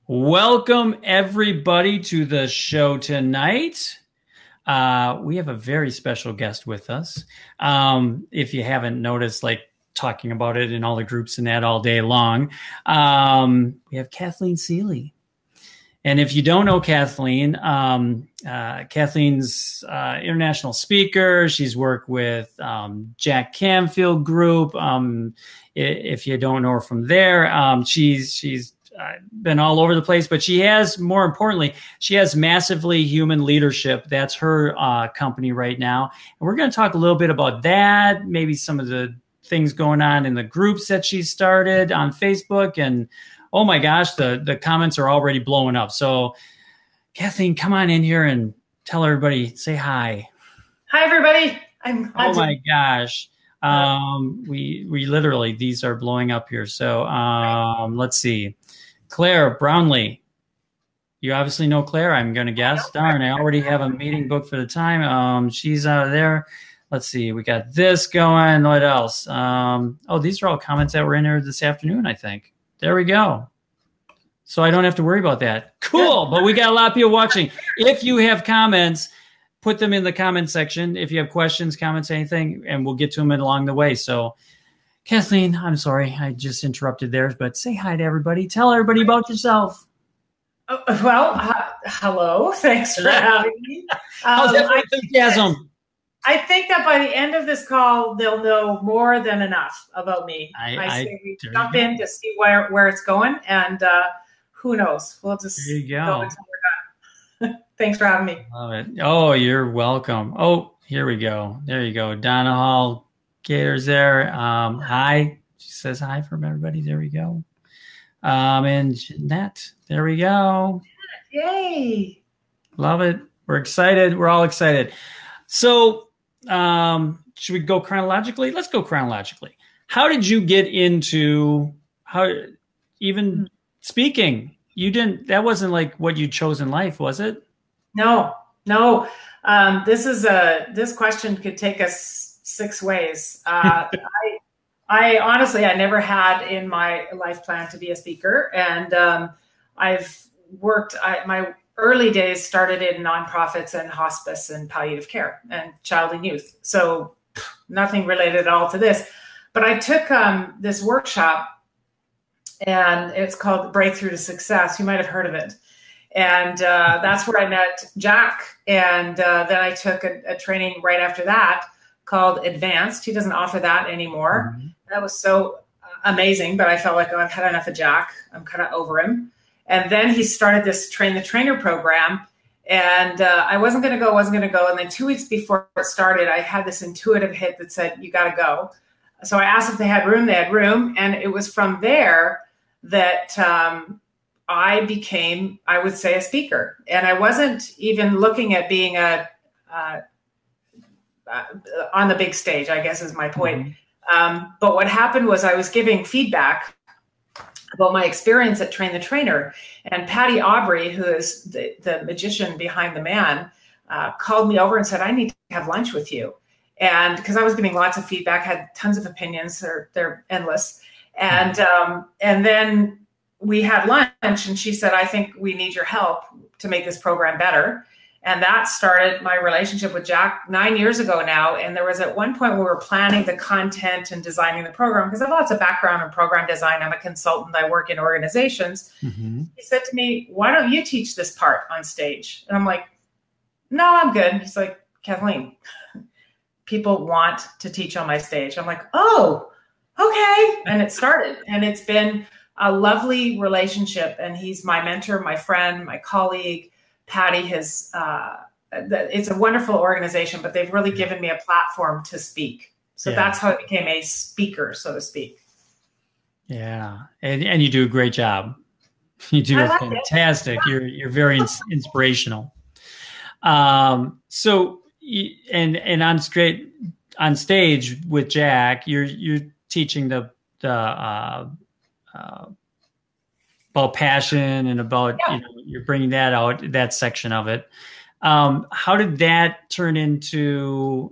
Welcome, everybody, to the show tonight. We have a very special guest with us. If you haven't noticed, like talking about it in all the groups and that all day long, we have Kathleen Seeley. And if you don't know Kathleen, Kathleen's international speaker. She's worked with Jack Canfield Group. If you don't know her from there, she's been all over the place, but she has, more importantly, she has Massively Human Leadership. That's her company right now. And we're going to talk a little bit about that, maybe some of the things going on in the groups that she started on Facebook. And oh my gosh, the comments are already blowing up. So Kathleen, come on in here and tell everybody, say hi. Hi, everybody. Oh my gosh. We literally, these are blowing up here. So let's see. Claire Brownlee. You obviously know Claire, I'm going to guess. Darn, I already have a meeting booked for the time. She's out of there. Let's see. We got this going. What else? Oh, these are all comments that were in there this afternoon, I think. There we go. So I don't have to worry about that. Cool. But we got a lot of people watching. If you have comments, put them in the comment section. If you have questions, comments, anything, and we'll get to them along the way. So Kathleen, I'm sorry, I just interrupted there, but say hi to everybody. Tell everybody about yourself. Hello. Thanks for having me. How's that enthusiasm? I think that by the end of this call, they'll know more than enough about me. I say we jump in to see where it's going, and who knows? We'll just there you go until we're done. Thanks for having me. Love it. Oh, you're welcome. Oh, here we go. There you go. Donna Hall Gator's there. Hi. She says hi from everybody. There we go. And Jeanette. There we go. Yay. Love it. We're excited. We're all excited. So should we go chronologically? Let's go chronologically. How did you get into even speaking? You didn't, that wasn't like what you chose in life, was it? No. This question could take us 6 ways. I honestly, I never had in my life plan to be a speaker. And I've worked, my early days started in nonprofits and hospice and palliative care and child and youth. So nothing related at all to this. But I took this workshop, and it's called Breakthrough to Success. You might have heard of it. And that's where I met Jack. And then I took a training right after that called Advanced. He doesn't offer that anymore. Mm-hmm. That was so amazing, but I felt like, I've had enough of Jack. I'm kind of over him. And then he started this Train the Trainer program, and I wasn't going to go. And then 2 weeks before it started, I had this intuitive hit that said, you got to go. So I asked if they had room. They had room. And it was from there that I became, I would say, a speaker. And I wasn't even looking at being on the big stage, I guess is my point. Mm-hmm. But what happened was I was giving feedback about my experience at Train the Trainer. And Patty Aubrey, who is the magician behind the man, called me over and said, I need to have lunch with you. And because I was giving lots of feedback, had tons of opinions, they're endless. And then we had lunch, and she said, I think we need your help to make this program better. And that started my relationship with Jack 9 years ago now. And there was at one point where we were planning the content and designing the program, because I have lots of background in program design. I'm a consultant. I work in organizations. Mm-hmm. He said to me, why don't you teach this part on stage? And I'm like, no, I'm good. He's like, Kathleen, people want to teach on my stage. I'm like, oh, okay. And it started. And it's been a lovely relationship. And he's my mentor, my friend, my colleague. Patty has, it's a wonderful organization, but they've really given me a platform to speak. So that's how I became a speaker, so to speak. Yeah. And you do a great job. You do fantastic. You're very inspirational. So, and on stage with Jack, you're teaching the about passion and about, you're bringing that out, that section of it. How did that turn into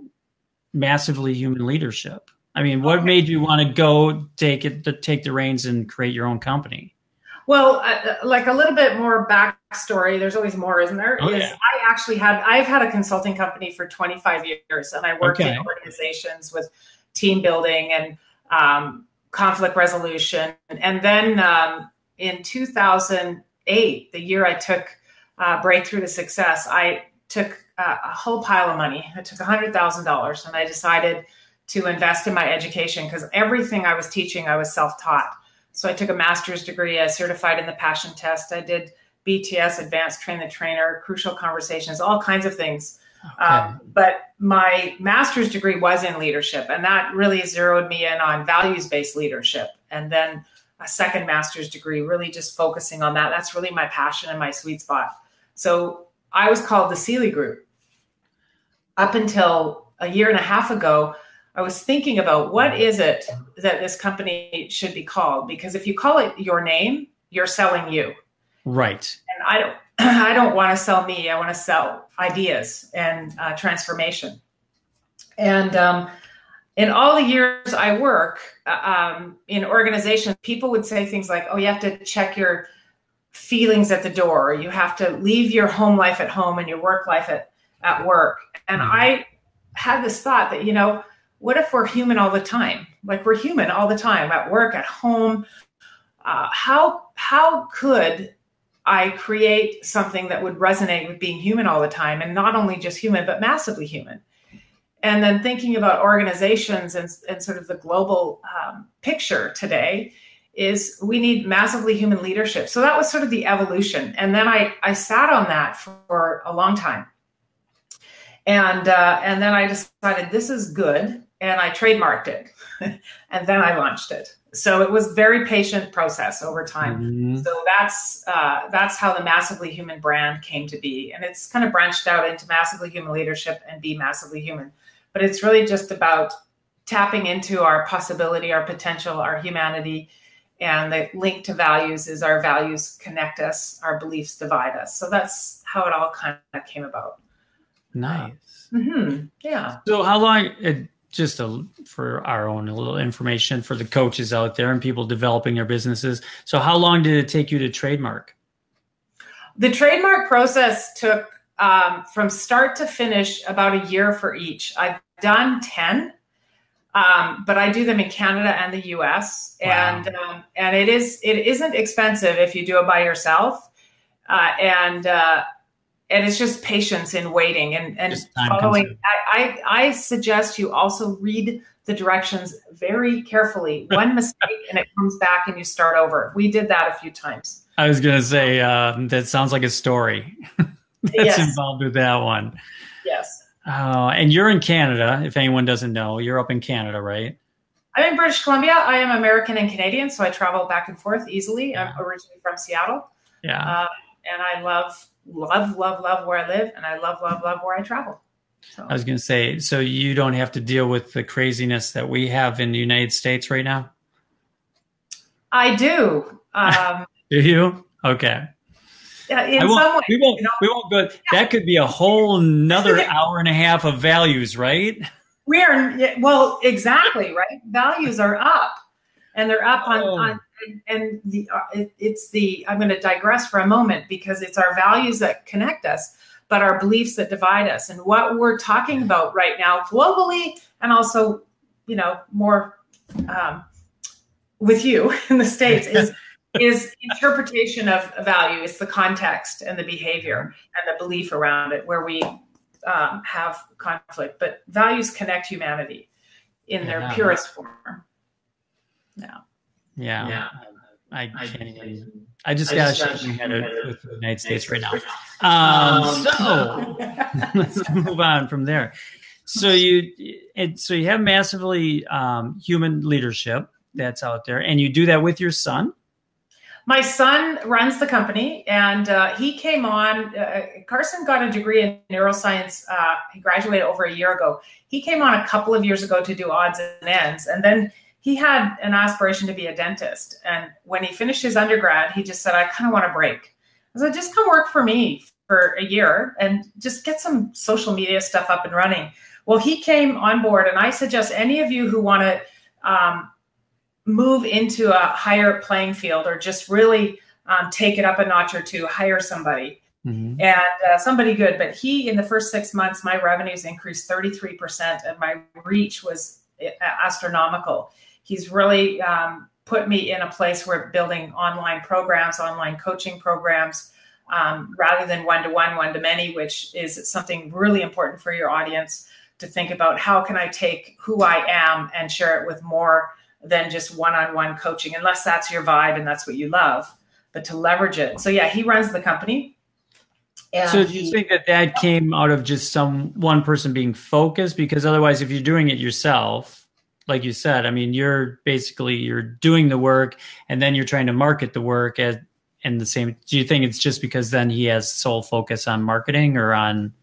Massively Human Leadership? I mean, what made you want to go take the reins and create your own company? Well, like a little bit more backstory. There's always more, isn't there? Oh, yeah. I've had a consulting company for 25 years, and I worked in organizations with team building and conflict resolution. And then in 2008, the year I took Breakthrough to Success, I took a whole pile of money. I took $100,000, and I decided to invest in my education, because everything I was teaching, I was self-taught. So I took a master's degree. I certified in the passion test. I did BTS, Advanced Train the Trainer, Crucial Conversations, all kinds of things. Okay. But my master's degree was in leadership, and that really zeroed me in on values-based leadership. And then a second master's degree, really just focusing on that. That's really my passion and my sweet spot. So I was called the Seeley Group. Up until a year and a half ago, I was thinking about what is it that this company should be called? Because if you call it your name, you're selling you. Right. And I don't want to sell me. I want to sell ideas and transformation. And in all the years I work in organizations, people would say things like, oh, you have to check your feelings at the door. Or you have to leave your home life at home and your work life at work. And I had this thought that, what if we're human all the time? Like, we're human all the time, at work, at home. How could I create something that would resonate with being human all the time, and not only just human, but massively human? And then thinking about organizations and sort of the global picture today is we need massively human leadership. So that was sort of the evolution. And then I sat on that for a long time. And then I decided this is good. And I trademarked it, and then I launched it. So it was a very patient process over time. Mm-hmm. So that's how the Massively Human brand came to be. And it's kind of branched out into Massively Human Leadership and Be Massively Human. But it's really just about tapping into our possibility, our potential, our humanity. And the link to values is our values connect us, our beliefs divide us. So that's how it all kind of came about. Nice. Yeah. So how long... Just for our own little information for the coaches out there and people developing their businesses. So how long did it take you to trademark? The trademark process took from start to finish about a year for each. I've done 10, but I do them in Canada and the US. Wow. And it isn't expensive if you do it by yourself. And it's just patience in waiting and following. I suggest you also read the directions very carefully. One mistake and it comes back and you start over. We did that a few times. I was going to say, that sounds like a story that's involved with that one. Yes. And you're in Canada. If anyone doesn't know, you're up in Canada, right? I'm in British Columbia. I am American and Canadian, so I travel back and forth easily. I'm originally from Seattle. Yeah. And I love where I live, and I love where I travel. So. I was going to say, so you don't have to deal with the craziness that we have in the United States right now? I do. Do you? Okay. In some way. We won't go. Yeah. That could be a whole another hour and a half of values, right? We are, well, exactly, right? Values are up, and they're up on and I'm going to digress for a moment, because it's our values that connect us, but our beliefs that divide us. And what we're talking about right now globally, and also, more with you in the States is interpretation of value. It's the context and the behavior and the belief around it where we have conflict, but values connect humanity in their purest form. Yeah. I can't even. I just got to shake my head with the United States right now. So let's move on from there. So you have massively human leadership that's out there, and you do that with your son. My son runs the company, and he came on. Carson got a degree in neuroscience. He graduated over a year ago. He came on a couple of years ago to do odds and ends, and then he had an aspiration to be a dentist. And when he finished his undergrad, he just said, I kind of want a break. I said, just come work for me for a year and just get some social media stuff up and running. Well, he came on board, and I suggest any of you who want to move into a higher playing field, or just really take it up a notch or two, hire somebody. Mm-hmm. And somebody good. But in the first 6 months, my revenues increased 33% and my reach was astronomical. He's really put me in a place where building online programs, online coaching programs, rather than one-to-one, one-to-many, which is something really important for your audience to think about. How can I take who I am and share it with more than just one-on-one coaching, unless that's your vibe and that's what you love, but to leverage it. So yeah, he runs the company. And so do you think that came out of just one person being focused? Because otherwise, if you're doing it yourself, like you said, I mean, you're doing the work and then you're trying to market the work and the same. Do you think it's just because then he has sole focus on marketing or on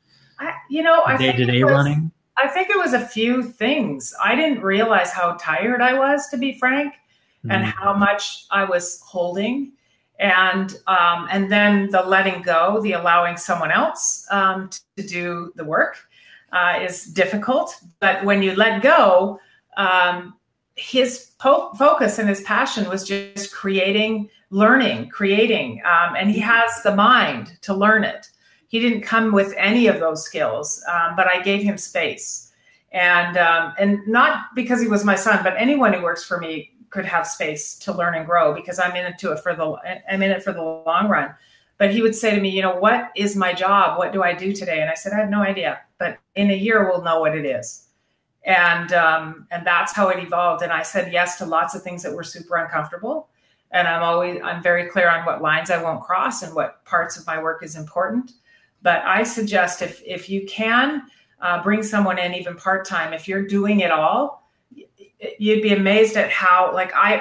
day-to-day running? I think it was a few things. I didn't realize how tired I was, to be frank, and how much I was holding. And then the letting go, the allowing someone else to do the work is difficult. But when you let go, his focus and his passion was just creating, and he has the mind to learn it. He didn't come with any of those skills, but I gave him space. And not because he was my son, but anyone who works for me could have space to learn and grow, because I'm in it for the long run. But he would say to me, what is my job? What do I do today? And I said, I have no idea, but in a year we'll know what it is. And that's how it evolved. And I said yes to lots of things that were super uncomfortable. And I'm very clear on what lines I won't cross and what parts of my work is important. But I suggest if you can bring someone in, even part-time, if you're doing it all, you'd be amazed at how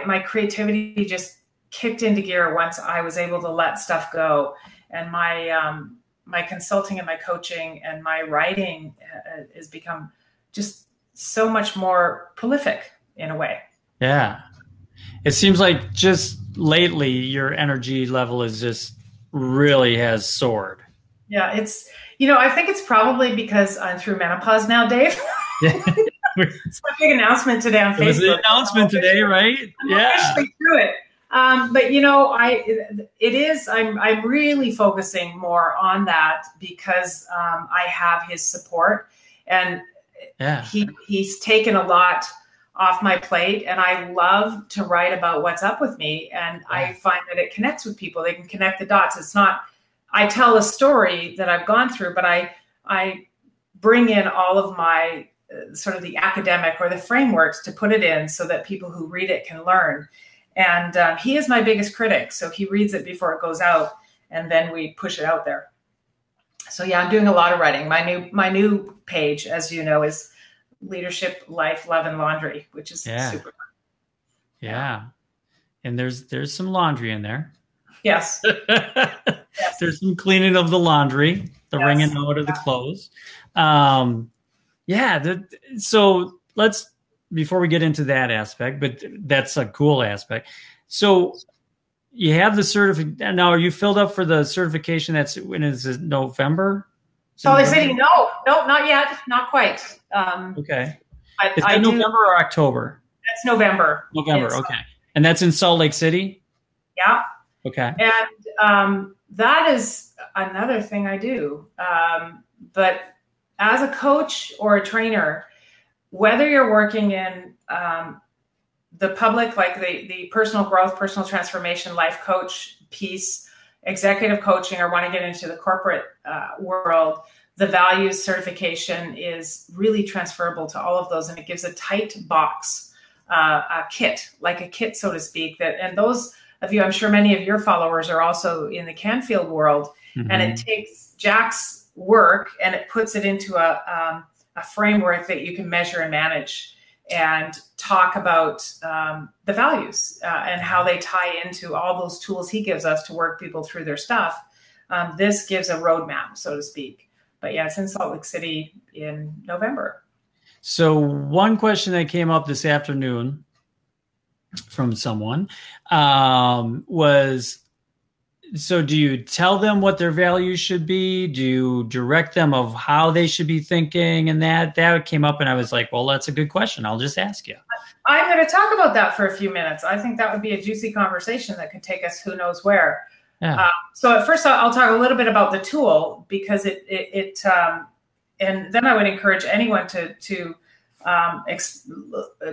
my creativity just kicked into gear once I was able to let stuff go. And my consulting and my coaching and my writing has become just so much more prolific in a way. Yeah. It seems like just lately your energy level is just really has soared. Yeah, I think it's probably because I'm through menopause now, Dave. It's my big announcement today on Facebook. It was an announcement today, right? I'm officially through it. But I'm really focusing more on that because I have his support, and he's taken a lot off my plate, and I love to write about what's up with me, and I find that it connects with people. They can connect the dots. It's not, I tell a story that I've gone through, but I bring in all of my sort of the academic or the frameworks to put it in so that people who read it can learn. And he is my biggest critic. So he reads it before it goes out, and then we push it out there. So yeah, I'm doing a lot of writing. My new page, as you know, is Leadership, Life, Love, and Laundry, which is super fun. Yeah. And there's some laundry in there. Yes. Yes. There's some cleaning of the laundry, the wringing out of the clothes. So let's, before we get into that aspect, but that's a cool aspect. So you have the certificate. Now, are you filled up for the certification? When is it, November? Salt Lake City? No, not yet. Not quite. Okay. But is that November or October? That's November. Okay. And that's in Salt Lake City? Yeah. Okay. And that is another thing I do. But as a coach or a trainer, whether you're working in the public, like the personal growth, personal transformation, life coach piece, executive coaching, or want to get into the corporate world, the values certification is really transferable to all of those. And it gives a tight box, a kit, so to speak, and those of you, I'm sure many of your followers are also in the Canfield world, and it takes Jack's work and it puts it into a framework that you can measure and manage and talk about the values and how they tie into all those tools he gives us to work people through their stuff. This gives a roadmap, so to speak. But yeah, it's in Salt Lake City in November. So one question that came up this afternoon from someone was, so do you tell them what their values should be? Do you direct them of how they should be thinking? And that came up, and I was like, well, that's a good question. I'll just ask you. I'm going to talk about that for a few minutes. I think that would be a juicy conversation that could take us who knows where. Yeah. So at first, I'll talk a little bit about the tool, because and then I would encourage anyone to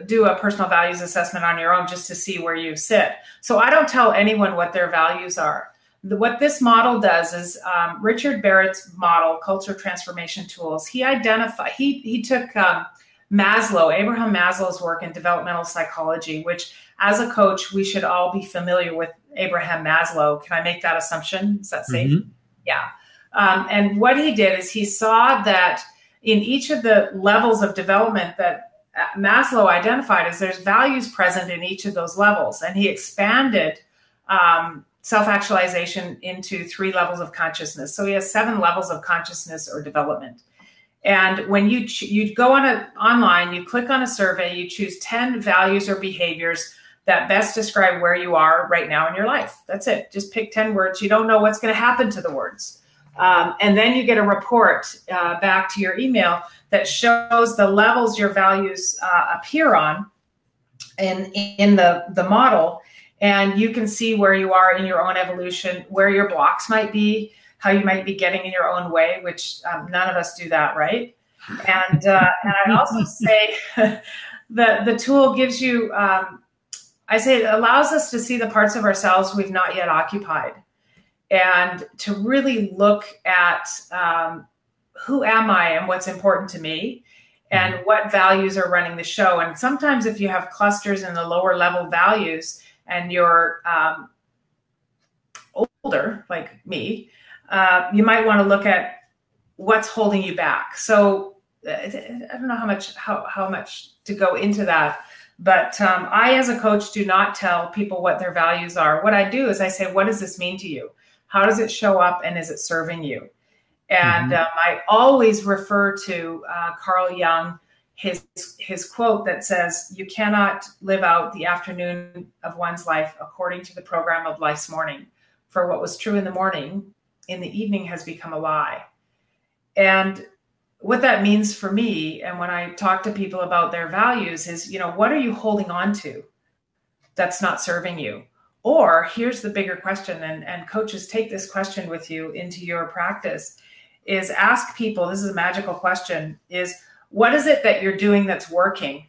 do a personal values assessment on your own, just to see where you sit. So I don't tell anyone what their values are. What this model does is Richard Barrett's model, Culture Transformation Tools. He took Abraham Maslow's work in developmental psychology, which as a coach, we should all be familiar with Abraham Maslow. Can I make that assumption? Is that safe? Mm-hmm. Yeah. And what he did is he saw that in each of the levels of development that Maslow identified, as there's values present in each of those levels. And he expanded self-actualization into 3 levels of consciousness. So he has 7 levels of consciousness or development. And when you go online, you click on a survey, you choose 10 values or behaviors that best describe where you are right now in your life. That's it. Just pick 10 words. You don't know what's going to happen to the words. And then you get a report back to your email that shows the levels your values appear on in the model. And you can see where you are in your own evolution, where your blocks might be, how you might be getting in your own way, which none of us do that, right? And I'd also say the tool gives you, I say it allows us to see the parts of ourselves we've not yet occupied, and to really look at who am I and what's important to me, and what values are running the show. And sometimes if you have clusters in the lower level values and you're older, like me, you might want to look at what's holding you back. So I don't know how much to go into that, but I, as a coach, do not tell people what their values are. What I do is I say, what does this mean to you? How does it show up, and is it serving you? And I always refer to Carl Jung, his quote that says, you cannot live out the afternoon of one's life according to the program of life's morning. For what was true in the morning, in the evening has become a lie. And what that means for me, and when I talk to people about their values, is, what are you holding on to that's not serving you? Or here's the bigger question, and coaches, take this question with you into your practice, is ask people, this is a magical question, is what is it that you're doing that's working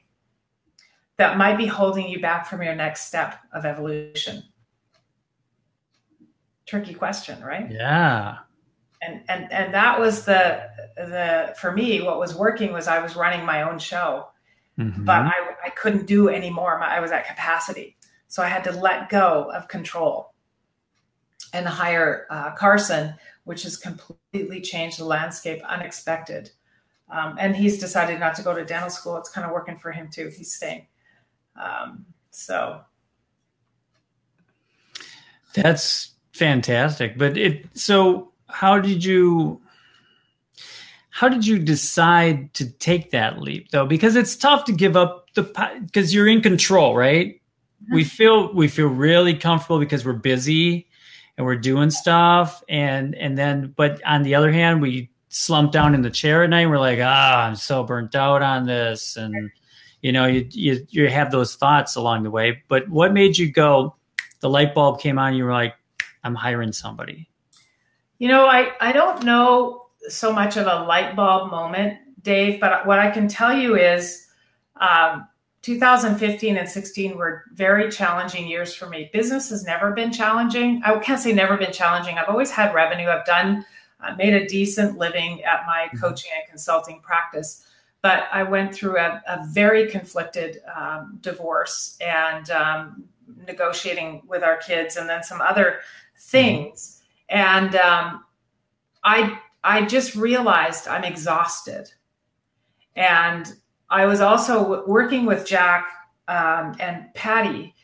that might be holding you back from your next step of evolution? Tricky question, right? Yeah. And that was the for me, what was working was I was running my own show, but I couldn't do any more. I was at capacity. So I had to let go of control and hire Carson, which has completely changed the landscape, unexpected. And he's decided not to go to dental school. It's kind of working for him too. He's staying. So that's fantastic. But so how did you decide to take that leap, though? Because it's tough to give up because you're in control, right? We feel really comfortable because we're busy and we're doing stuff. And then, but on the other hand, we slump down in the chair at night. And we're like, I'm so burnt out on this. And, you have those thoughts along the way. But what made you go, the light bulb came on, you were like, I'm hiring somebody? I don't know so much of a light bulb moment, Dave, but what I can tell you is 2015 and 16 were very challenging years for me. Business has never been challenging. I can't say never been challenging. I've always had revenue. I've made a decent living at my coaching and consulting practice, but I went through a very conflicted divorce and negotiating with our kids, and then some other things. And I just realized I'm exhausted. And I was also working with Jack and Patty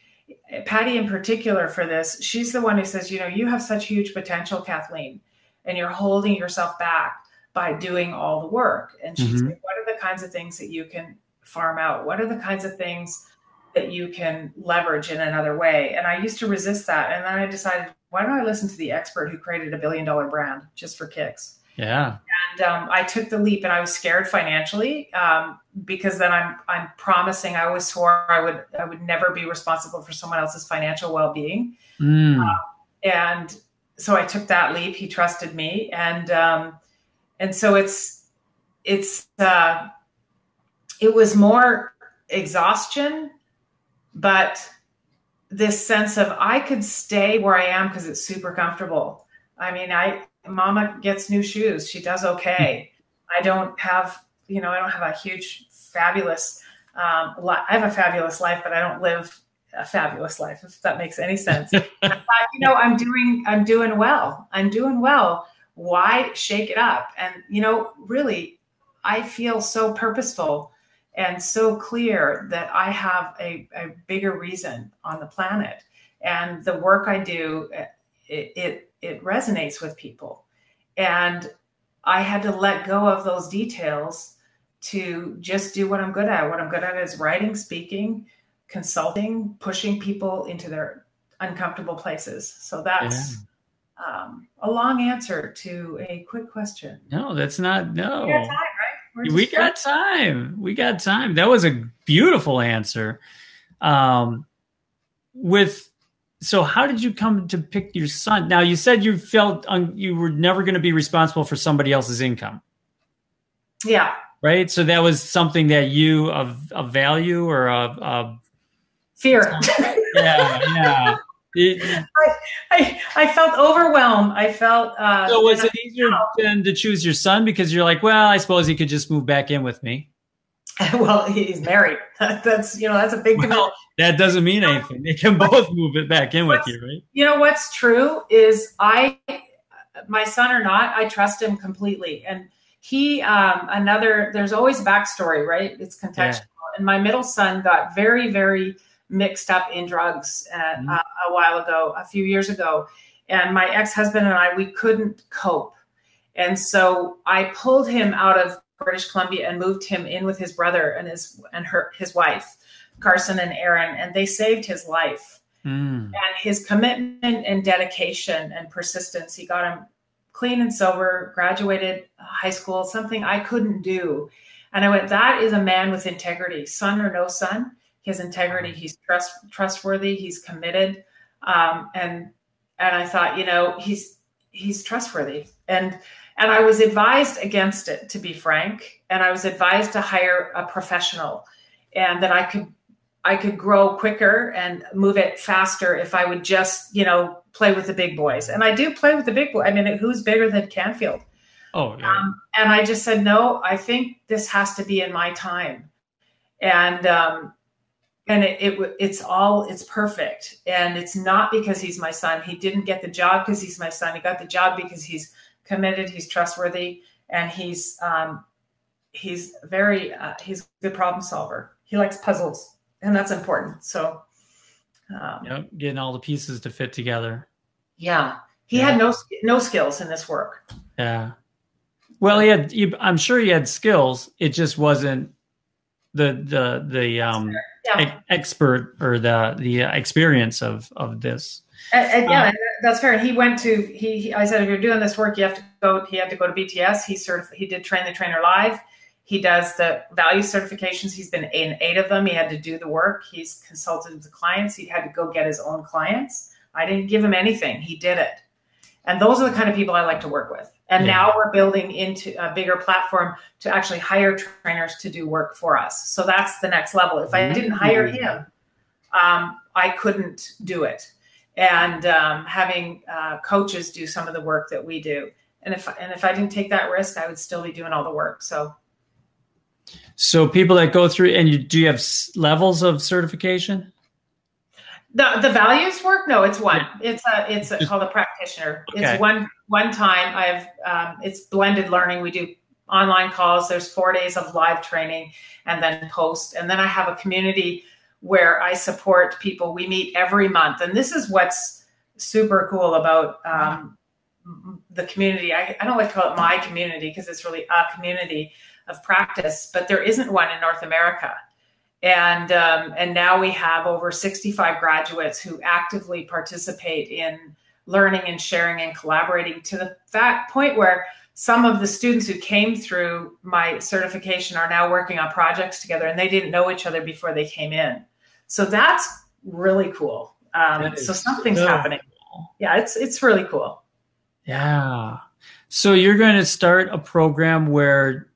in particular for this. She's the one who says, you have such huge potential, Kathleen, and you're holding yourself back by doing all the work. And she's like, what are the kinds of things that you can farm out? What are the kinds of things that you can leverage in another way. And I used to resist that. And then I decided, why don't I listen to the expert who created $1 billion brand just for kicks? Yeah. And I took the leap, and I was scared financially because then I'm promising. I always swore I would never be responsible for someone else's financial well-being. And so I took that leap. He trusted me, and so it was more exhaustion, but this sense of I could stay where I am because it's super comfortable. I mean, Mama gets new shoes. She does okay. I don't have a huge, fabulous, I have a fabulous life, but I don't live a fabulous life, if that makes any sense. I'm doing well. I'm doing well. Why shake it up? And, really, I feel so purposeful and so clear that I have a bigger reason on the planet. And the work I do, it resonates with people. And I had to let go of those details to just do what I'm good at. What I'm good at is writing, speaking, consulting, pushing people into their uncomfortable places. So that's a long answer to a quick question. No, that's not. No, we got time, right? We got time. We got time. That was a beautiful answer. So how did you come to pick your son? Now, you said you felt you were never going to be responsible for somebody else's income. Yeah. Right. So that was something that you of value or of fear. Yeah. I felt overwhelmed. I felt. So was it easier than to choose your son because you're like, well, I suppose he could just move back in with me? Well, he's married. That's a big commitment. That doesn't mean anything. They can both move it back in with you, right? What's true is my son or not, I trust him completely. And he, there's always a backstory, right? It's contextual. Yeah. And my middle son got very, very mixed up in drugs a while ago, a few years ago. And my ex-husband and I, we couldn't cope. And so I pulled him out of British Columbia and moved him in with his brother and his wife, Carson and Aaron, and they saved his life. And his commitment and dedication and persistence, he got him clean and sober, graduated high school, something I couldn't do. And I went, that is a man with integrity, son or no son. He has integrity. He's trustworthy. He's committed. And I thought, he's trustworthy. And I was advised against it, to be frank. And I was advised to hire a professional, and that I could grow quicker and move it faster if I would just, play with the big boys. And I do play with the big boys. I mean, who's bigger than Canfield? Oh, yeah. And I just said, no, I think this has to be in my time. And it's perfect. And it's not because he's my son. He didn't get the job because he's my son. He got the job because he's committed, he's trustworthy, and he's a good problem solver. He likes puzzles, and that's important. So, getting all the pieces to fit together. Yeah, he had no skills in this work. Yeah, well, I'm sure he had skills. It just wasn't the expert or the experience of this. And that's fair. And he went to, I said, if you're doing this work, he had to go to BTS. He did Train the Trainer Live. He does the value certifications. He's been in 8 of them. He had to do the work. He's consulted with the clients. He had to go get his own clients. I didn't give him anything. He did it. And those are the kind of people I like to work with. And now we're building into a bigger platform to actually hire trainers to do work for us. So that's the next level. If I didn't hire him, I couldn't do it. And having coaches do some of the work that we do. And if I didn't take that risk, I would still be doing all the work. So people that go through, and do you have levels of certification? The values work? No, it's one. It's called a practitioner. Okay. It's one time. It's blended learning. We do online calls. There's 4 days of live training and then post. And then I have a community where I support people. We meet every month. And this is what's super cool about the community. I don't like to call it my community because it's really a community of practice, but there isn't one in North America. And now we have over 65 graduates who actively participate in learning and sharing and collaborating, to the point where some of the students who came through my certification are now working on projects together, and they didn't know each other before they came in. So that's really cool. So something's happening. Cool. Yeah, it's really cool. Yeah. So you're going to start a program where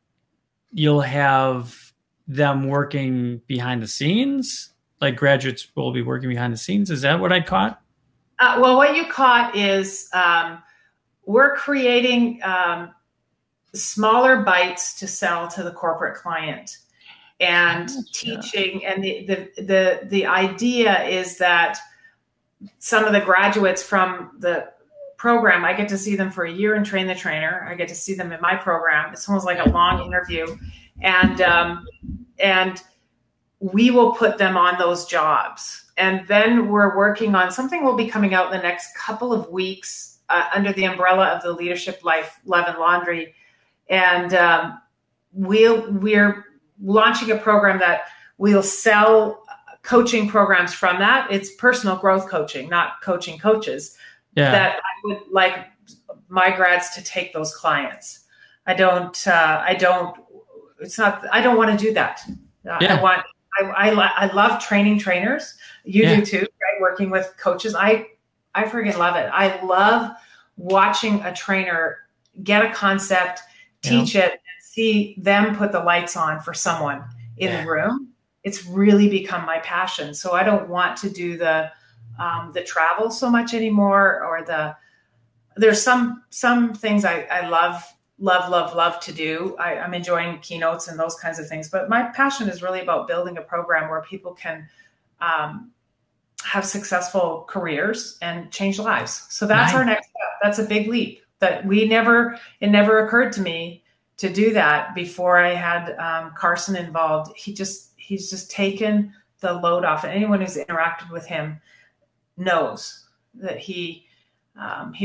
you'll have them working behind the scenes, like graduates will be working behind the scenes. Is that what I caught? Well, what you caught is we're creating smaller bites to sell to the corporate client, and teaching. And the idea is that some of the graduates from the program, I get to see them for a year and train the trainer. I get to see them in my program. It's almost like a long interview. And we will put them on those jobs. And then we're working on something will be coming out in the next couple of weeks under the umbrella of the Leadership Life, Love and Laundry. And we're launching a program that we'll sell coaching programs from that. It's personal growth coaching, not coaching coaches. Yeah. That I would like my grads to take those clients. I don't want to do that. Yeah. I love training trainers. You do too, right? Working with coaches. I freaking love it. I love watching a trainer get a concept, teach it, and see them put the lights on for someone in the room. It's really become my passion. So I don't want to do the travel so much anymore, or there's some things I love to do. I'm enjoying keynotes and those kinds of things, but my passion is really about building a program where people can have successful careers and change lives. So that's our next step. That's a big leap that it never occurred to me to do that before I had Carson involved. He's just taken the load off, and anyone who's interacted with him knows that he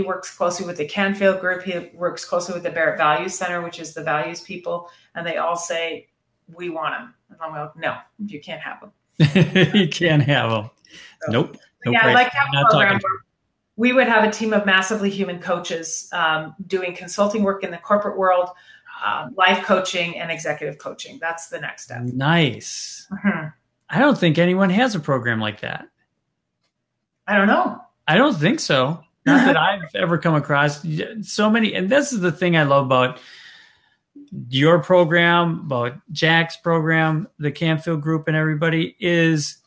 works closely with the Canfield group. He works closely with the Barrett Values Center, which is the values people. And they all say, we want him. And I'm like, no, you can't have him. You can't have them. So, nope. Yeah, I'd like to have a program where we would have a team of massively human coaches doing consulting work in the corporate world, life coaching, and executive coaching. That's the next step. Nice. Mm-hmm. I don't think anyone has a program like that. I don't know. I don't think so. Not that I've ever come across so many. And this is the thing I love about your program, about Jack's program, the Canfield group, and everybody is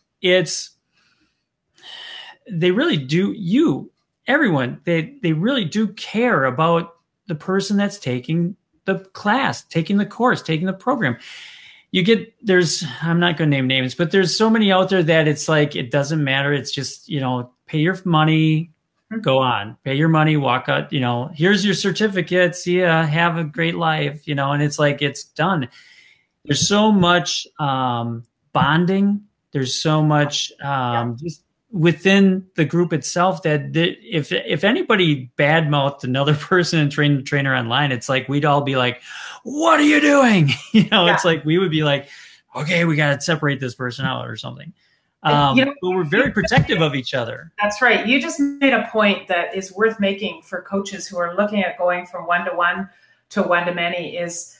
they really do everyone, they really do care about the person that's taking the class, taking the course, taking the program. I'm not going to name names, but there's so many out there that it's like, it doesn't matter. It's just, pay your money, go on, pay your money, walk out, here's your certificate. See ya, have a great life, and it's like, it's done. There's so much bonding. There's so much just within the group itself that if anybody badmouthed another person and trained the trainer online, it's like, we'd all be like, what are you doing? It's like, we would be like, okay, we got to separate this person out or something. But we're very protective of each other. That's right. You just made a point that is worth making for coaches who are looking at going from one-to-one to one-to-many is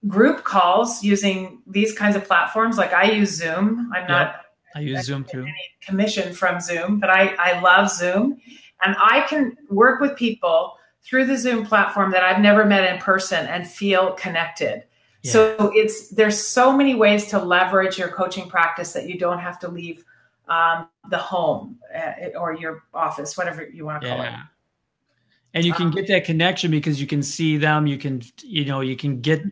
group calls using these kinds of platforms. Like I use Zoom. I use Zoom too. Any commission from Zoom, but I love Zoom, and I can work with people through the Zoom platform that I've never met in person and feel connected. Yeah. So there's so many ways to leverage your coaching practice that you don't have to leave the home or your office, whatever you want to call it. And you can get that connection because you can see them. You can get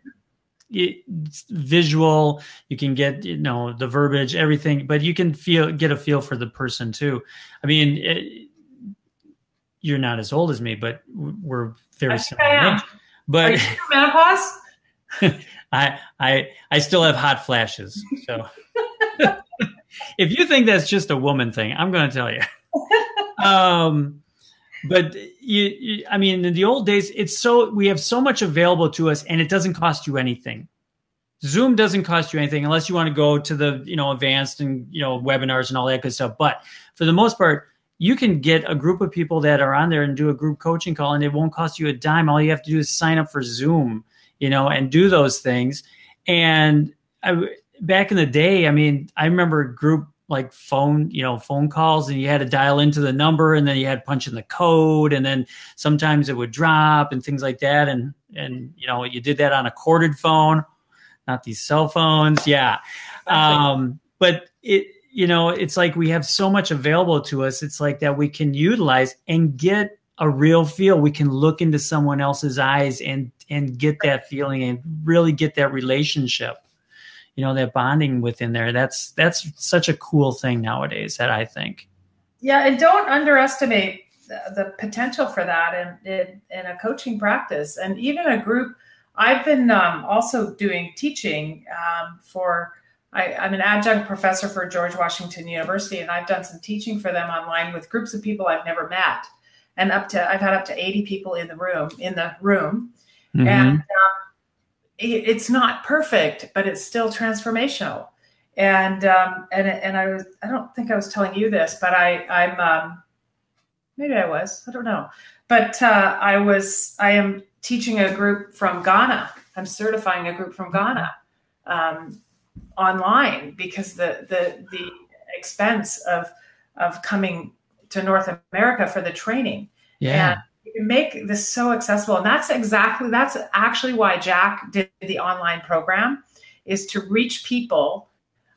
visual, you can get the verbiage, everything, but you can get a feel for the person too. I mean, you're not as old as me, but we're very similar. But are you menopause? I still have hot flashes. So if you think that's just a woman thing, I'm going to tell you. But I mean, in the old days, we have so much available to us, and it doesn't cost you anything. Zoom doesn't cost you anything unless you want to go to the, advanced and, webinars and all that good stuff. But for the most part, you can get a group of people that are on there and do a group coaching call, and it won't cost you a dime. All you have to do is sign up for Zoom, and do those things. And back in the day, I remember group like phone calls, and you had to dial into the number, and then you had to punch in the code, and then sometimes it would drop and things like that. And you did that on a corded phone, not these cell phones. Yeah. But it's like we have so much available to us. It's like that we can utilize and get a real feel. We can look into someone else's eyes and get that feeling and really get that relationship, that bonding within there. That's such a cool thing nowadays, that I think. Yeah. And don't underestimate the potential for that in a coaching practice, and even a group. I've been also doing teaching I'm an adjunct professor for George Washington University, and I've done some teaching for them online with groups of people I've never met, and I've had up to 80 people in the room. Mm-hmm. And it's not perfect, but it's still transformational. And I don't think I was telling you this, but I'm maybe I was, I don't know, but I am teaching a group from Ghana. I'm certifying a group from Ghana online, because the expense of coming to North America for the training. Yeah. And you can make this so accessible. And that's actually why Jack did the online program, is to reach people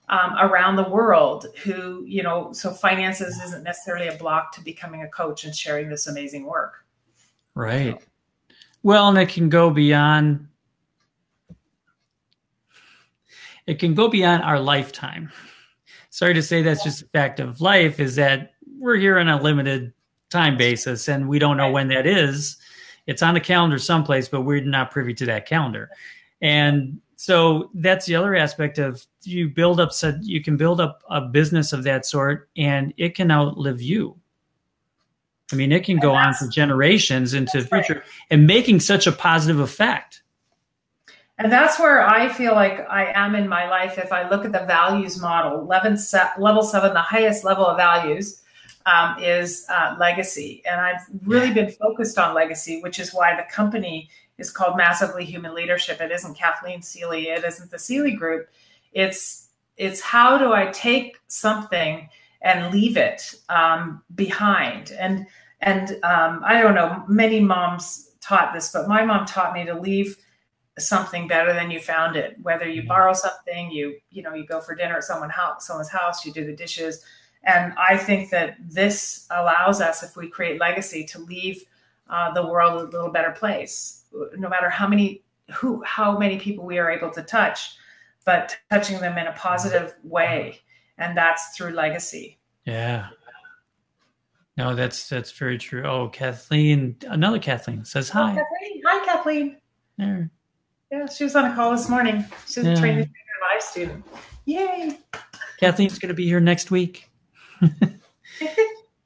around the world who, so finances isn't necessarily a block to becoming a coach and sharing this amazing work. Right. Well, and it can go beyond our lifetime. Sorry to say, that's just a fact of life, is that we're here on a limited time basis, and we don't know when that is. It's on a calendar someplace, but we're not privy to that calendar. And so that's the other aspect of you can build up a business of that sort, and it can outlive you. It can go on for generations into the future, and making such a positive effect. And that's where I feel like I am in my life. If I look at the values model, level 7, the highest level of values is legacy. And I've really been focused on legacy, which is why the company is called Massively Human Leadership. It isn't Kathleen Seeley. It isn't the Seeley Group. It's how do I take something and leave it behind? And I don't know, many moms taught this, but my mom taught me to leave something better than you found it. Whether you borrow something, you go for dinner at someone's house, you do the dishes. And I think that this allows us, if we create legacy, to leave the world a little better place, no matter how many people we are able to touch, but touching them in a positive way. And that's through legacy. Yeah. No, that's very true. Oh, another Kathleen says hi. Kathleen. Hi, Kathleen. There. Yeah, she was on a call this morning. She's a training live student. Yay. Kathleen's going to be here next week.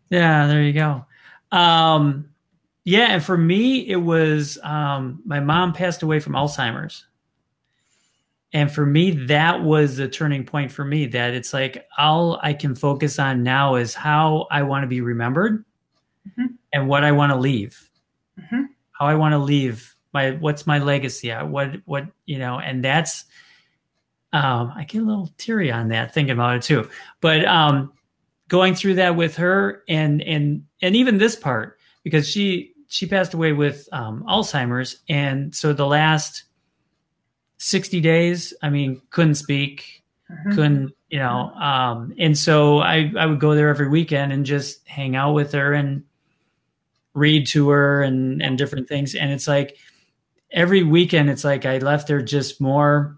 Yeah, there you go. And for me, it was my mom passed away from Alzheimer's. And for me, that was the turning point for me, that it's like all I can focus on now is how I want to be remembered, mm-hmm. and what I want to leave, mm-hmm. how I want to leave what's my legacy. And that's, I get a little teary on that thinking about it too, but going through that with her and even this part, because she passed away with Alzheimer's. And so the last 60 days, couldn't speak, mm-hmm. couldn't, and so I would go there every weekend and just hang out with her and read to her and different things. And it's like every weekend, it's like I left there just more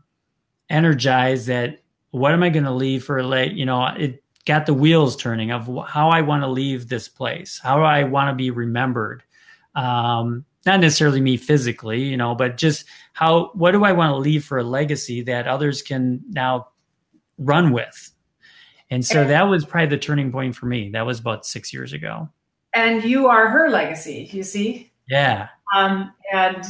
energized that what am I going to leave for it got the wheels turning of how I want to leave this place, how do I want to be remembered. Not necessarily me physically, but just what do I want to leave for a legacy that others can now run with? And so that was probably the turning point for me. That was about 6 years ago. And you are her legacy, you see? Yeah. And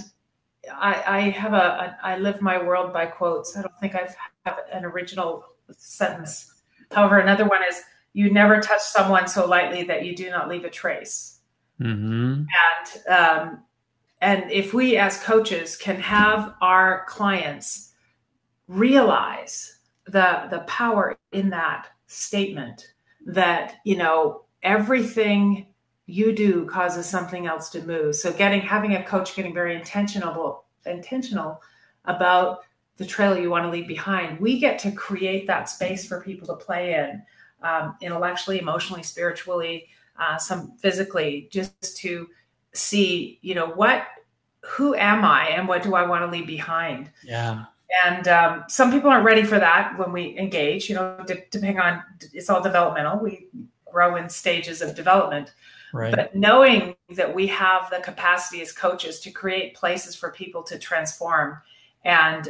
I live my world by quotes. I don't think I have an original sentence. However, another one is, you never touch someone so lightly that you do not leave a trace. Mm-hmm. And if we as coaches can have our clients realize the power in that statement, that, you know, everything you do causes something else to move. So having a coach getting very intentional about the trail you want to leave behind, we get to create that space for people to play in, intellectually, emotionally, spiritually, some physically, just to see, you know, who am I and what do I want to leave behind? Yeah. And some people aren't ready for that when we engage, you know, depending on, it's all developmental. We grow in stages of development. Right. But knowing that we have the capacity as coaches to create places for people to transform and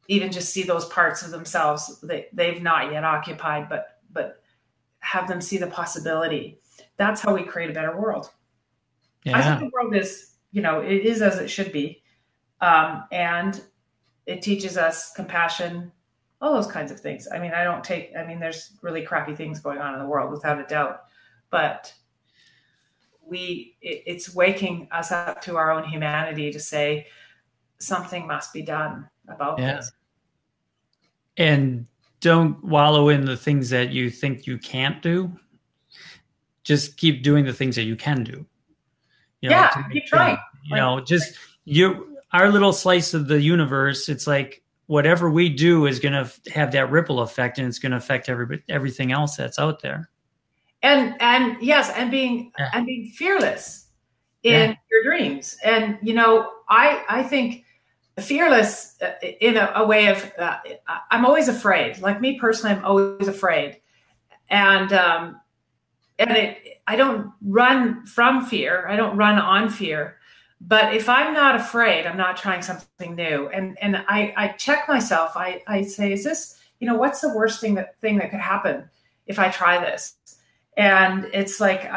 even just see those parts of themselves that they've not yet occupied, but have them see the possibility. That's how we create a better world. Yeah. I think the world is, you know, it is as it should be. And it teaches us compassion, all those kinds of things. I mean, there's really crappy things going on in the world without a doubt, but it's waking us up to our own humanity to say something must be done about this. And don't wallow in the things that you think you can't do. Just keep doing the things that you can do. You know, keep trying. You know, just our little slice of the universe. It's like whatever we do is going to have that ripple effect, and it's going to affect everything else that's out there. And yes, and being fearless in your dreams. And you know, I think fearless in a way of I'm always afraid. Like me personally, I'm always afraid, and I don't run from fear. I don't run on fear. But if I'm not afraid, I'm not trying something new. And I check myself. I say, is this, you know, what's the worst thing that could happen if I try this? And it's like,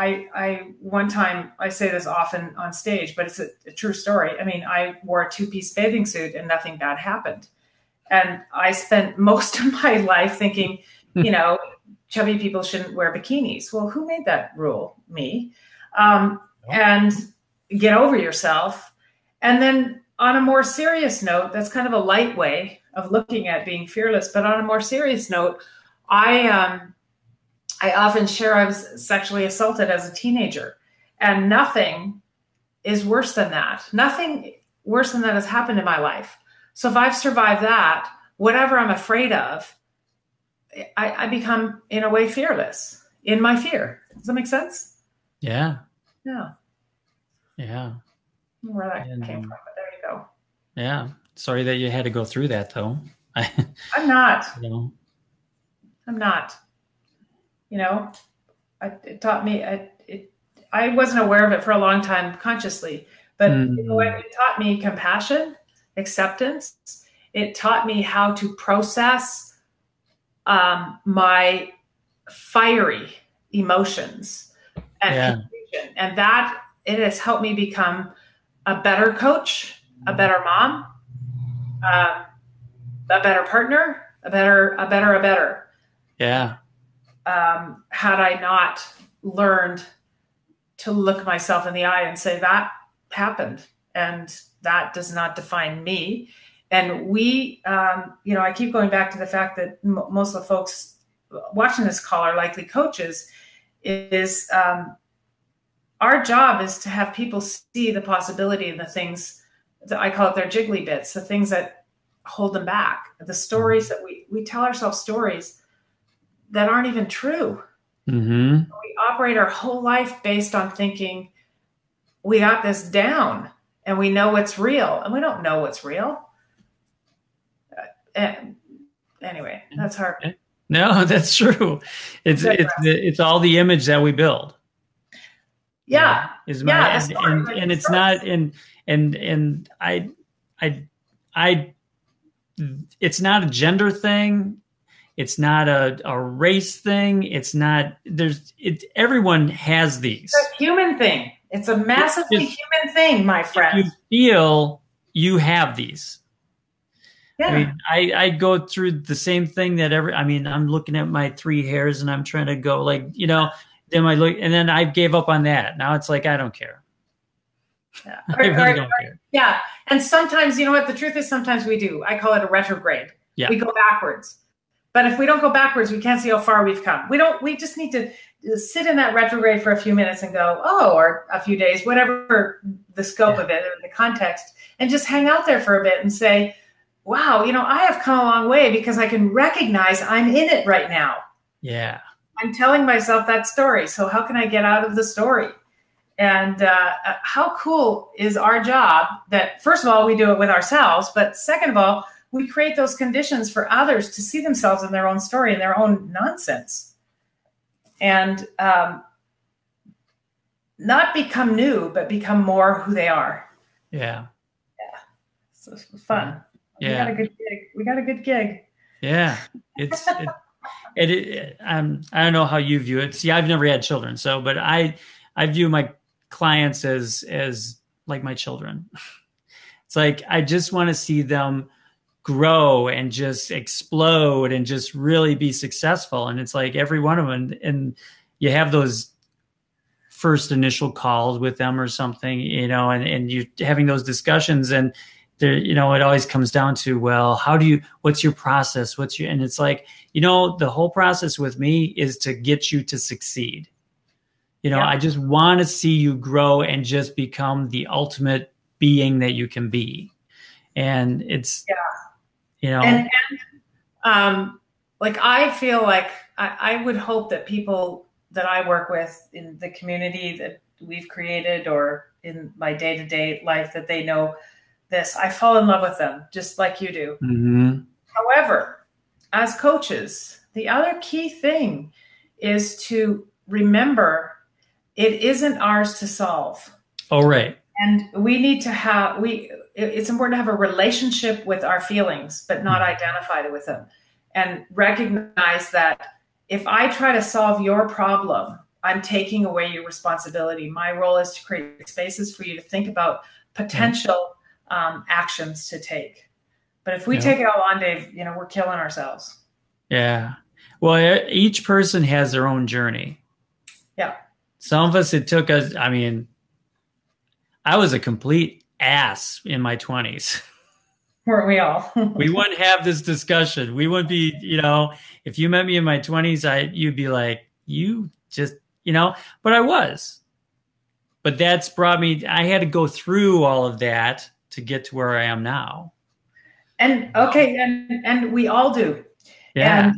one time, I say this often on stage, but it's a true story. I mean, I wore a 2-piece bathing suit and nothing bad happened. And I spent most of my life thinking, you know, chubby people shouldn't wear bikinis. Well, who made that rule? Me. And get over yourself. And then on a more serious note, that's kind of a light way of looking at being fearless. But on a more serious note, I often share I was sexually assaulted as a teenager, and nothing is worse than that. Nothing worse than that has happened in my life. So if I've survived that, whatever I'm afraid of, I become, in a way, fearless in my fear. Does that make sense? Yeah. Yeah. Yeah. Where that came from, but there you go. Yeah. Sorry that you had to go through that, though. I'm not. You know. I'm not. You know, it taught me, I wasn't aware of it for a long time consciously, but you know what? It taught me compassion, acceptance. It taught me how to process my fiery emotions and confusion. And that, it has helped me become a better coach, a better mom, a better partner, a better. Yeah. Had I not learned to look myself in the eye and say, that happened and that does not define me. And we, you know, I keep going back to the fact that most of the folks watching this call are likely coaches. Is our job is to have people see the possibility in the things that I call it their jiggly bits, the things that hold them back, the stories that we tell ourselves stories that aren't even true. Mm-hmm. We operate our whole life based on thinking we got this down and we know what's real, and we don't know what's real. Anyway, that's hard. No, that's true. It's all the image that we build. Yeah. Is my and it's not and I it's not a gender thing. It's not a race thing. It's not everyone has these. It's a human thing. It's a massively human thing, my friend. You feel you have these. Yeah. I mean, I go through the same thing that I'm looking at my 3 hairs and I'm trying to go like, then I look, and then I gave up on that. Now it's like, I don't care. Yeah. I really don't care. Yeah. And sometimes, you know what the truth is, sometimes we do. I call it a retrograde. Yeah. We go backwards. But if we don't go backwards, we can't see how far we've come. We just need to sit in that retrograde for a few minutes and go, or a few days, whatever the scope of it or the context, and just hang out there for a bit and say, wow, I have come a long way because I can recognize I'm in it right now. Yeah. I'm telling myself that story. So how can I get out of the story? And how cool is our job that, first of all, we do it with ourselves, but second of all, we create those conditions for others to see themselves in their own story and their own nonsense. And not become new, but become more who they are. Yeah. Yeah. So it's fun. Yeah. We got a good gig. Yeah. I don't know how you view it. See, I've never had children, but I view my clients as like my children. It's like, I just want to see them grow and just explode and just really be successful. And it's like every one of them, and you have those first initial calls with them or something, and you're having those discussions, and there, it always comes down to, well, what's your process? And it's like, the whole process with me is to get you to succeed. I just want to see you grow and just become the ultimate being that you can be. And it's, like, I feel like I would hope that people that I work with in the community that we've created or in my day-to-day life, that they know this. I fall in love with them just like you do. Mm-hmm. However, as coaches, the other key thing is to remember it isn't ours to solve. Oh, right. And we need to it's important to have a relationship with our feelings, but not identify with them, and recognize that if I try to solve your problem, I'm taking away your responsibility. My role is to create spaces for you to think about potential actions to take. But if we take it all on, Dave, we're killing ourselves. Yeah. Well, each person has their own journey. Yeah. Some of us, it took us, I was a complete ass in my 20s. Weren't we all? We wouldn't have this discussion. We wouldn't be, if you met me in my 20s, you'd be like, you just, but I was. But that's brought me, I had to go through all of that to get to where I am now. And okay, and we all do. Yeah.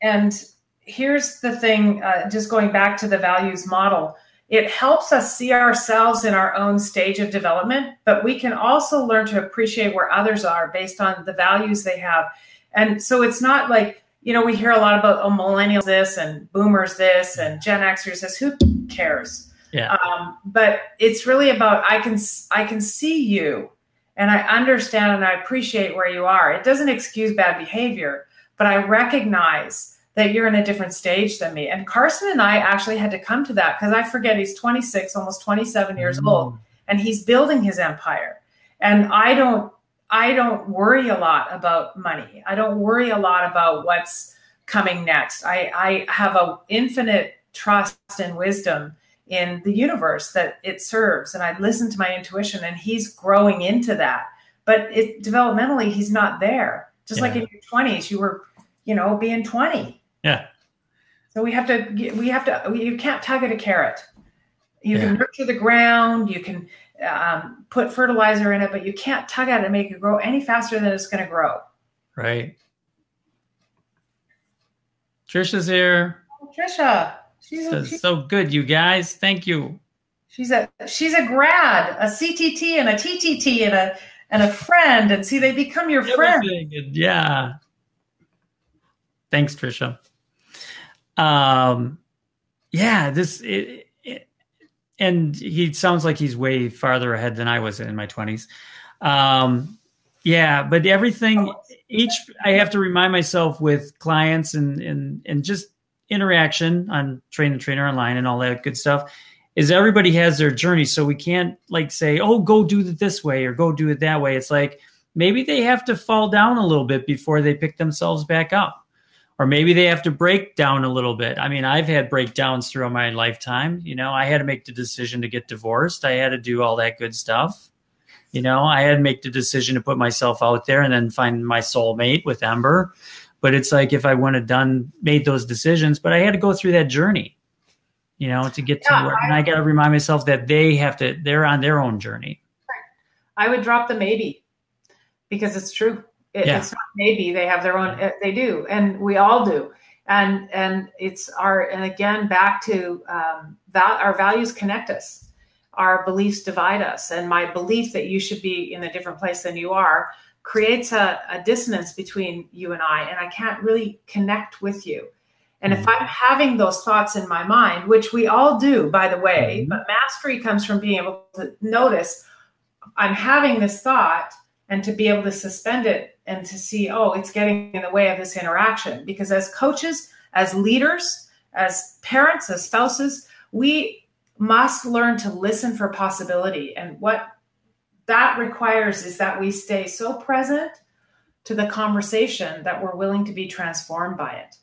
And here's the thing, just going back to the values model, it helps us see ourselves in our own stage of development, but we can also learn to appreciate where others are based on the values they have. And so it's not like, we hear a lot about millennials this and boomers this and Gen Xers this. Who cares? Yeah. But it's really about I can see you, and I understand and I appreciate where you are. It doesn't excuse bad behavior, but I recognize that you're in a different stage than me. And Carson and I actually had to come to that, because I forget he's 26, almost 27 years old, and he's building his empire. And I don't worry a lot about money. I don't worry a lot about what's coming next. I have an infinite trust and wisdom in the universe that it serves. And I listen to my intuition, and he's growing into that. But developmentally, he's not there. Just like in your 20s, you were, being 20. Yeah. So you can't tug at a carrot. You can nurture the ground, you can put fertilizer in it, but you can't tug at it and make it grow any faster than it's going to grow. Right. Trisha's here. Oh, Trisha. She's so good, you guys. Thank you. She's a grad, a CTT and a TTT and a friend. And see, they become your friend. Yeah. Thanks, Trisha. And he sounds like he's way farther ahead than I was in my 20s. But everything, I have to remind myself with clients and just interaction on Train the Trainer online and all that good stuff. is everybody has their journey. So we can't like say, oh, go do it this way or go do it that way. It's like maybe they have to fall down a little bit before they pick themselves back up. Or maybe they have to break down a little bit. I mean, I've had breakdowns throughout my lifetime. You know, I had to make the decision to get divorced. I had to do all that good stuff. You know, I had to make the decision to put myself out there and then find my soulmate with Ember. But it's like if I wouldn't have made those decisions, but I had to go through that journey, you know, to get to where, and I got to remind myself that they're on their own journey. I would drop the maybe because it's true. It's not maybe, they have their own, they do. And we all do. And again, back to our values connect us. Our beliefs divide us. And my belief that you should be in a different place than you are creates a dissonance between you and I can't really connect with you. And if I'm having those thoughts in my mind, which we all do, by the way, but mastery comes from being able to notice I'm having this thought and to be able to suspend it and to see, oh, it's getting in the way of this interaction. Because as coaches, as leaders, as parents, as spouses, we must learn to listen for possibility. And what that requires is that we stay so present to the conversation that we're willing to be transformed by it.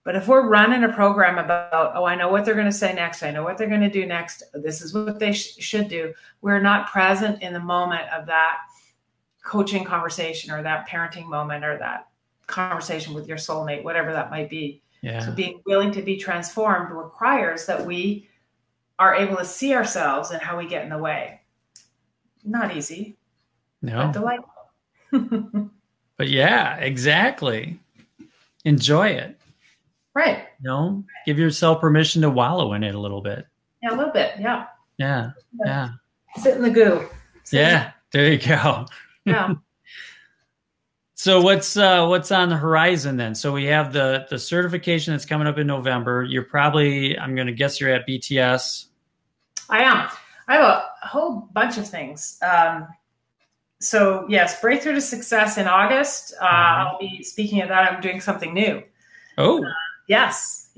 But if we're running a program about, oh, I know what they're going to say next, I know what they're going to do next, this is what they should do, we're not present in the moment of that coaching conversation or that parenting moment or that conversation with your soulmate, whatever that might be. Yeah. So being willing to be transformed requires that we are able to see ourselves and how we get in the way. Not easy. No. But delightful. But yeah, exactly. Enjoy it. Right. You know, give yourself permission to wallow in it a little bit. Yeah, a little bit. Yeah. Yeah. Yeah. Sit in the goo. There you go. Yeah. So what's on the horizon then? So we have the certification that's coming up in November. You're probably, I'm going to guess you're at BTS. I am. I have a whole bunch of things. So yes, Breakthrough to Success in August. I'll be speaking of that. I'm doing something new. Oh. Yes.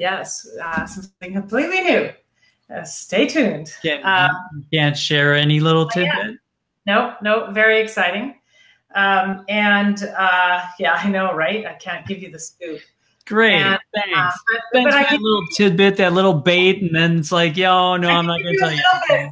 Something completely new. Stay tuned. Can't share any little tidbit? No, very exciting. I know, right? I can't give you the scoop. Great, thanks. Thanks for that little tidbit, that little bait, and then it's like, I'm not going to tell you.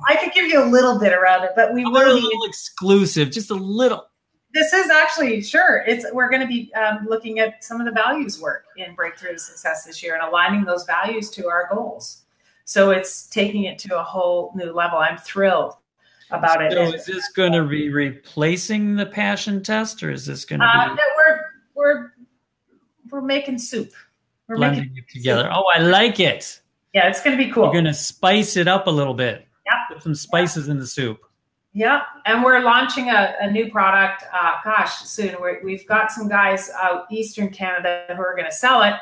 I could give you a little bit around it, but a little exclusive, just a little. This is actually, sure. We're going to be looking at some of the values work in Breakthrough to Success this year and aligning those values to our goals. So it's taking it to a whole new level. I'm thrilled about it. So is this going to be replacing the passion test, or is this going to be? No, we're making soup. We're blending it together. Soup. Oh, I like it. Yeah, it's going to be cool. You're going to spice it up a little bit. Yeah. Put some spices in the soup. Yeah, and we're launching a new product, soon. We've got some guys out Eastern Canada who are going to sell it.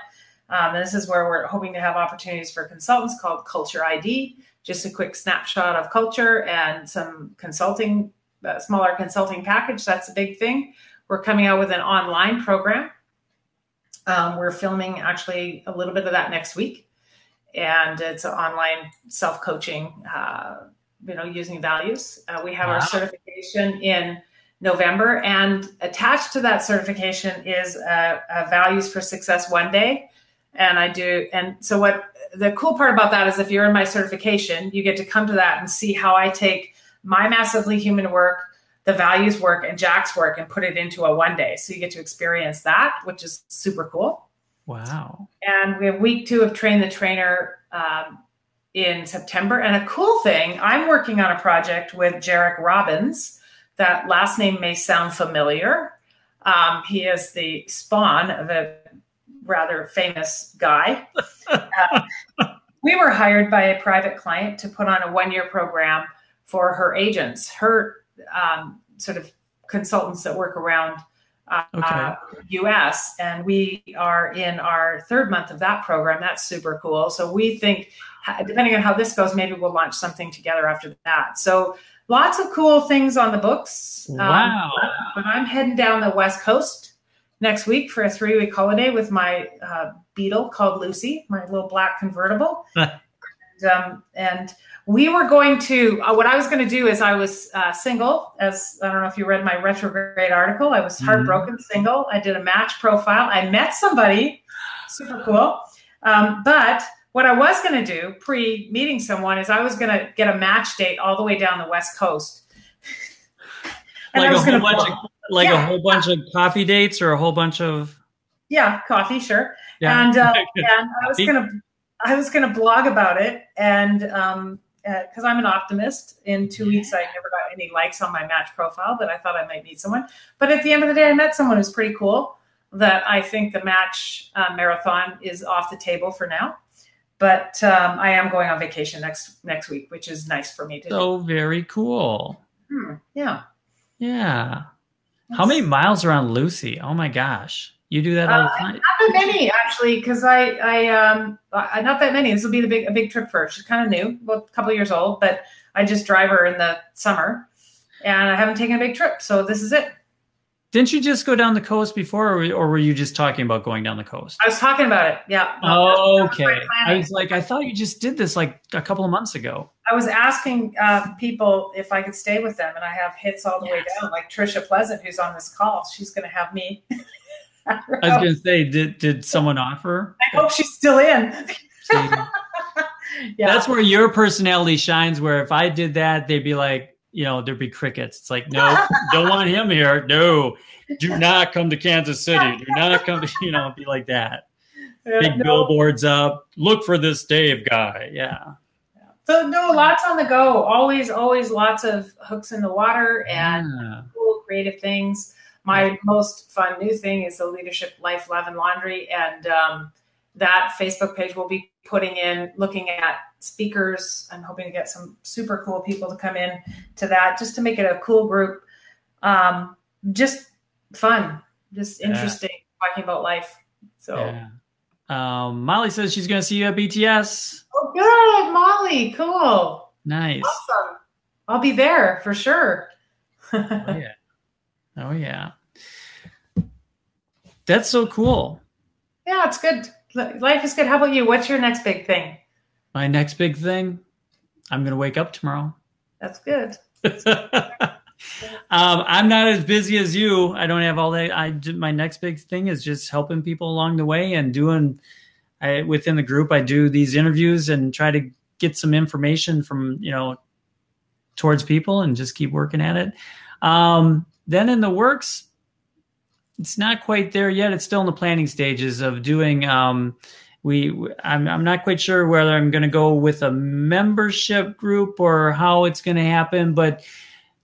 And this is where we're hoping to have opportunities for consultants called Culture ID. Just a quick snapshot of culture and some consulting, smaller consulting package. That's a big thing. We're coming out with an online program. We're filming actually a little bit of that next week. And it's an online self-coaching, using values. We have our certification in November, and attached to that certification is a Values for Success 1 day. And so what the cool part about that is if you're in my certification, you get to come to that and see how I take my massively human work, the values work, and Jack's work and put it into a 1 day. So you get to experience that, which is super cool. Wow. And we have week 2 of Train the Trainer in September. And a cool thing, I'm working on a project with Jarek Robbins. That last name may sound familiar. He is the spawn of a rather famous guy. We were hired by a private client to put on a 1-year program for her agents, her sort of consultants that work around US. And we are in our 3rd month of that program. That's super cool. So we think, depending on how this goes, maybe we'll launch something together after that. So lots of cool things on the books. Wow. But I'm heading down the West Coast next week for a 3-week holiday with my Beetle called Lucy, my little black convertible. And we were going to, what I was going to do is I was single, as I don't know if you read my retrograde article. I was heartbroken, single. I did a match profile. I met somebody, super cool. But what I was going to do pre-meeting someone is I was going to get a match date all the way down the West Coast. And like a whole bunch of coffee dates or a whole bunch of... Yeah, coffee, sure. Yeah. And I was gonna blog about it, and because I'm an optimist. In 2 weeks, I never got any likes on my match profile, but I thought I might meet someone. But at the end of the day, I met someone who's pretty cool. That I think the match marathon is off the table for now. But I am going on vacation next week, which is nice for me to do. So very cool. Yeah. Yeah. How many miles are on Lucy? Oh my gosh. You do that all the time? Not that many, actually, because I not that many. This will be a big trip for her. She's kind of new, well, a couple of years old, but I just drive her in the summer, and I haven't taken a big trip, so this is it. Didn't you just go down the coast before, or were you just talking about going down the coast? I was talking about it, yeah. Okay. I was like, I thought you just did this like a couple of months ago. I was asking people if I could stay with them, and I have hits all the way down, like Trisha Pleasant, who's on this call. She's going to have me. I was going to say, did someone offer? I hope she's still in. That's where your personality shines, where if I did that, they'd be like, there'd be crickets. It's like, no, don't want him here. No, do not come to Kansas City. Do not come to, be like that. Big billboards up. Look for this Dave guy. Yeah. So no, lots on the go. Always lots of hooks in the water and cool creative things. My most fun new thing is the Leadership Life, Love, and Laundry. And that Facebook page will be looking at speakers. I'm hoping to get some super cool people to come in to that, just to make it a cool group. Just fun, just interesting, talking about life. So Molly says she's going to see you at BTS. Oh, good, Molly. Cool. Nice. Awesome. I'll be there for sure. Oh, yeah. That's so cool. Yeah, it's good. Life is good. How about you? What's your next big thing? My next big thing? I'm going to wake up tomorrow. That's good. I'm not as busy as you. I don't have all that. My next big thing is just helping people along the way and within the group, I do these interviews and try to get some information from, towards people and just keep working at it. Then in the works, it's not quite there yet. It's still in the planning stages of doing, I'm not quite sure whether I'm going to go with a membership group or how it's going to happen, but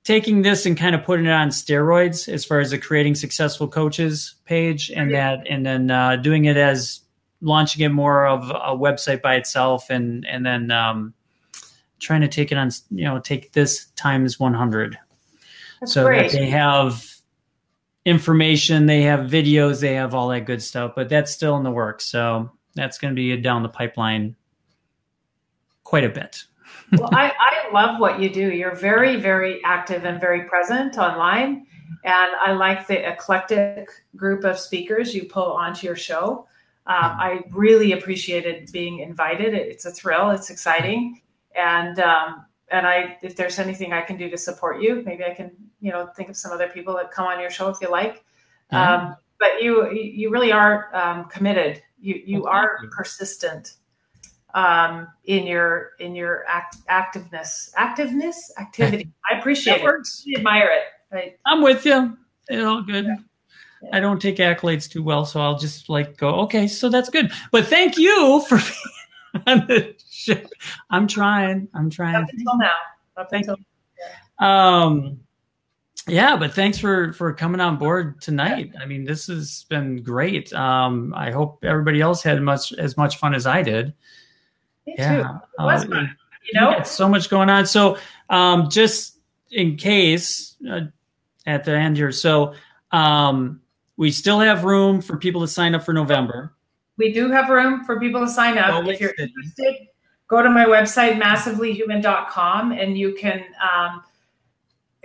taking this and kind of putting it on steroids as far as the Creating Successful Coaches page and then doing it as launching it more of a website by itself and then trying to take it on, take this times 100. That's so great. That they have information, they have videos, they have all that good stuff, but that's still in the works. So that's going to be down the pipeline quite a bit. Well, I love what you do. You're very, very active and very present online. And I like the eclectic group of speakers you pull onto your show. I really appreciated being invited. It's a thrill. It's exciting. And if there's anything I can do to support you, maybe I can, think of some other people that come on your show if you like. But you really are committed. You are persistent in your activity. I appreciate it. I admire it. I'm with you. It's all good. Yeah. I don't take accolades too well, so I'll just go, okay, so that's good. But thank you for being on the show. I'm trying. Up until now. Thank you. But thanks for coming on board tonight. I mean, this has been great. I hope everybody else had as much fun as I did. Me too. It was fun. Got so much going on. So just in case at the end here, so we still have room for people to sign up for November. We do have room for people to sign up. If you're interested, go to my website, massivelyhuman.com, and you can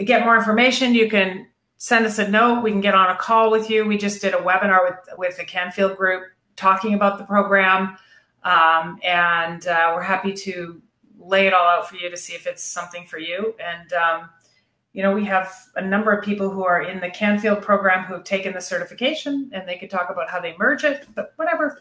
get more information. You can send us a note. We can get on a call with you. We just did a webinar with the Canfield group talking about the program. And we're happy to lay it all out for you to see if it's something for you. And we have a number of people who are in the Canfield program who have taken the certification, and they could talk about how they merge it. But whatever,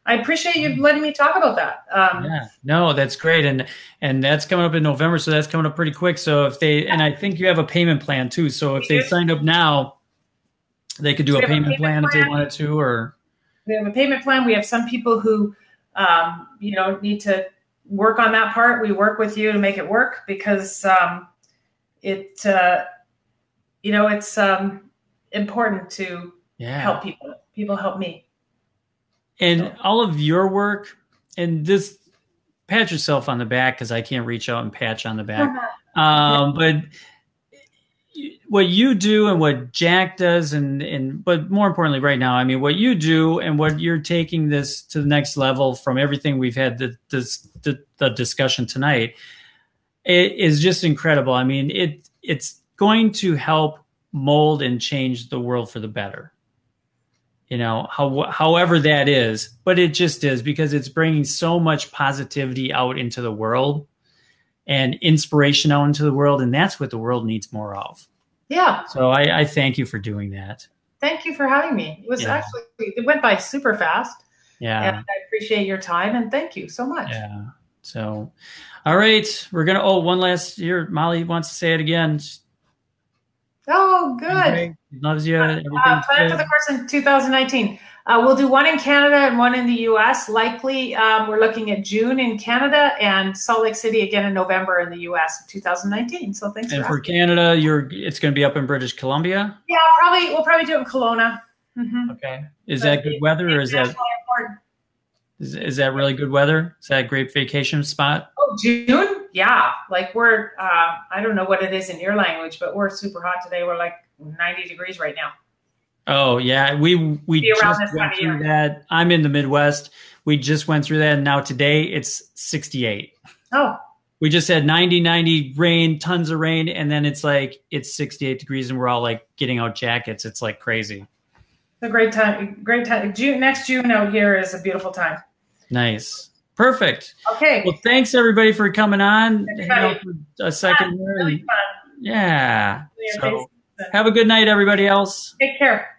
I appreciate you letting me talk about that. Yeah, no, that's great, and that's coming up in November, so that's coming up pretty quick. So and I think you have a payment plan too. So if they signed up now, they could do a payment plan if they wanted to, or we have a payment plan. We have some people who, need to work on that part. We work with you to make it work because it's important to help people. People help me. And all of your work, and this, pat yourself on the back because I can't reach out and patch on the back. But what you do and what Jack does, but more importantly right now, I mean, what you do and what you're taking this to the next level from everything we've had the discussion tonight, it is just incredible. I mean, it's going to help mold and change the world for the better. However that is, but it just is, because it's bringing so much positivity out into the world and inspiration out into the world. And that's what the world needs more of. Yeah. So I thank you for doing that. Thank you for having me. It was it went by super fast. Yeah. And I appreciate your time, and thank you so much. Yeah. So, all right, we're going to, one last year. Molly wants to say it again. Oh, good. He loves you. Plan for the course in 2019. We'll do one in Canada and one in the U.S. Likely, we're looking at June in Canada and Salt Lake City again in November in the U.S. of 2019. So thanks. And for Canada, it's going to be up in British Columbia. Yeah, we'll probably do it in Kelowna. Mm-hmm. Okay. Is that good weather, or is that really good weather? Is that a great vacation spot? Oh, June. Yeah, like we're, I don't know what it is in your language, but we're super hot today. We're like 90 degrees right now. Oh, yeah. We just went through that. I'm in the Midwest. We just went through that, and now today it's 68. Oh. We just had 90 rain, tons of rain, and then it's 68 degrees, and we're all like getting out jackets. It's like crazy. It's a great time. Great time. Next June out here is a beautiful time. Nice. Perfect. Okay. Well, thanks everybody for coming on. For a second here. Really fun. Yeah. So have a good night, everybody else. Take care.